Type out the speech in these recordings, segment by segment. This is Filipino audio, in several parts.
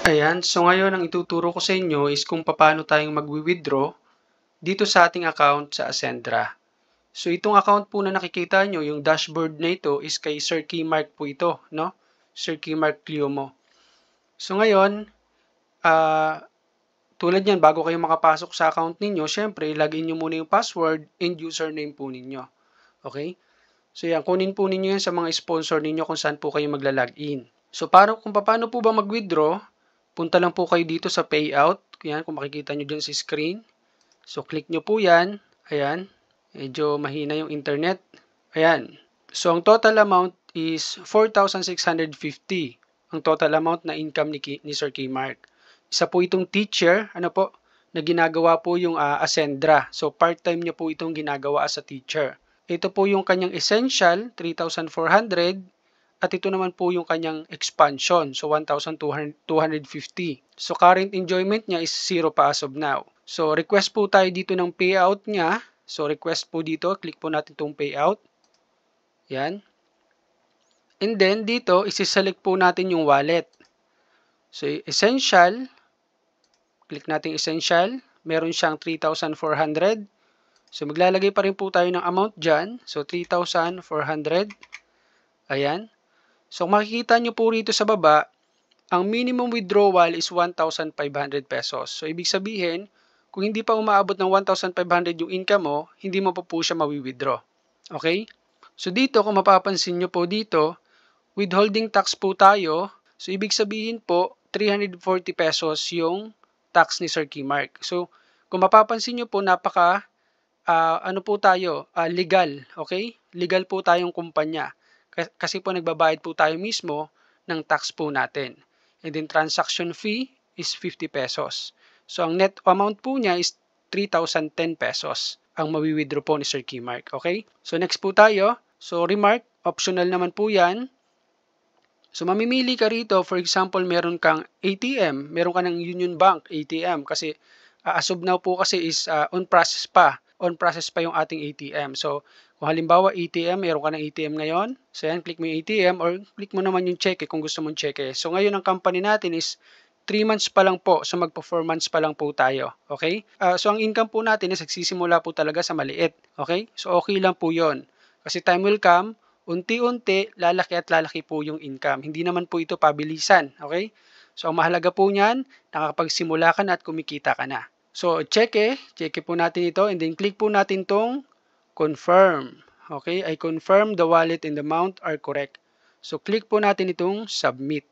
Ayan, so ngayon ang ituturo ko sa inyo is kung paano tayong mag-withdraw dito sa ating account sa Ascendra. So itong account po na nakikita nyo, yung dashboard na ito is kay Sir Keymark po ito, no? Sir Keymark Cliomo. So ngayon, tulad yan, bago kayo makapasok sa account ninyo, syempre, login nyo muna yung password and username po ninyo. Okay? So yan, kunin po ninyo yan sa mga sponsor ninyo kung saan po kayo magla-login. So kung paano po ba mag-withdraw, punta lang po kayo dito sa payout. Yan, kung makikita nyo dyan sa screen. So click nyo po yan. Ayan. Medyo mahina yung internet. Ayan. So ang total amount is 4,650. Ang total amount na income ni Sir Keymark. Isa po itong teacher, na ginagawa po yung Ascendra. So part-time niya po itong ginagawa as a teacher. Ito po yung kanyang essential, 3,400. At ito naman po yung kanyang expansion, so 1,250. So current enjoyment niya is 0 pa as of now. So request po tayo dito ng payout niya. So request po dito, click po natin itong payout. Yan. And then dito, isi-select po natin yung wallet. So essential, click natin essential. Meron siyang 3,400. So maglalagay pa rin po tayo ng amount dyan. So 3,400. Ayan. So makikita nyo po rito sa baba, ang minimum withdrawal is 1,500 pesos. So ibig sabihin, kung hindi pa umaabot ng 1,500 yung income mo, hindi mo pa po siya mawi-withdraw. Okay? So dito, kung mapapansin nyo po dito, withholding tax po tayo. So ibig sabihin po, 340 pesos yung tax ni Sir Keymark. So kung mapapansin nyo po, legal. Okay? Legal po tayong kumpanya. Kasi po nagbabayad po tayo mismo ng tax po natin. And then transaction fee is 50 pesos. So ang net amount po niya is 3,010 pesos ang mawi-withdraw po ni Sir Keymark. Okay? So next po tayo. So remark, optional naman po yan. So mamimili ka rito, for example, meron kang ATM, meron ka ng Union Bank ATM kasi as of now po kasi is on process pa. On process pa yung ating ATM. So kung halimbawa ATM, meron ka ng ATM ngayon. So yan, click mo yung ATM or click mo naman yung cheque kung gusto mong cheque. So ngayon ang company natin is 3 months pa lang po. So mag-4 months pa lang po tayo. Okay? So ang income po natin is nagsisimula po talaga sa maliit. Okay? So okay lang po yon. Kasi time will come, unti-unti, lalaki at lalaki po yung income. Hindi naman po ito pabilisan. Okay? So ang mahalaga po niyan, nakakapagsimula ka na at kumikita ka na. So cheque po natin ito and then click po natin tong confirm. Okay, I confirm the wallet and the amount are correct. So click po natin itong submit.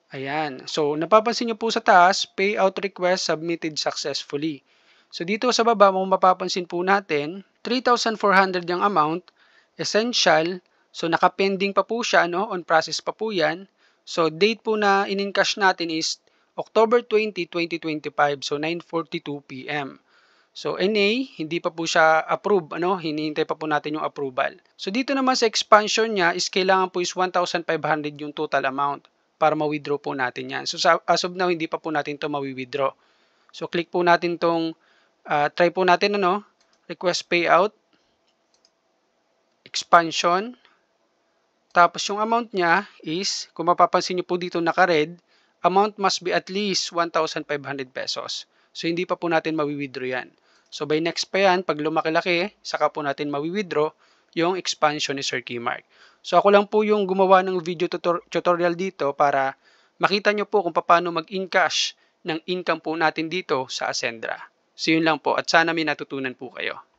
Ayan. So napapansin niyo po sa taas, payout request submitted successfully. So dito sa baba, mapapansin po natin, 3,400 yung amount, essential, so naka-pending pa po siya, no? On process pa po yan. So date po na in-encash natin is October 20, 2025, so 9:42 PM. So NA, hindi pa po siya approve, hinihintay pa po natin yung approval. So dito naman sa expansion niya is kailangan po is 1,500 yung total amount para ma-withdraw po natin yan. So as of now, hindi pa po natin to ma-withdraw. So click po natin tong, try po natin request payout, expansion, tapos yung amount niya is, kung mapapansin niyo po dito naka-red, amount must be at least 1,500 pesos. So hindi pa po natin ma-withdraw yan. So by next pa yan, pag lumaki-laki, saka po natin ma-withdraw yung expansion ni Sir Keymark. So ako lang po yung gumawa ng video tutorial dito para makita nyo po kung paano mag-encash ng income po natin dito sa Ascendra. So yun lang po at sana may natutunan po kayo.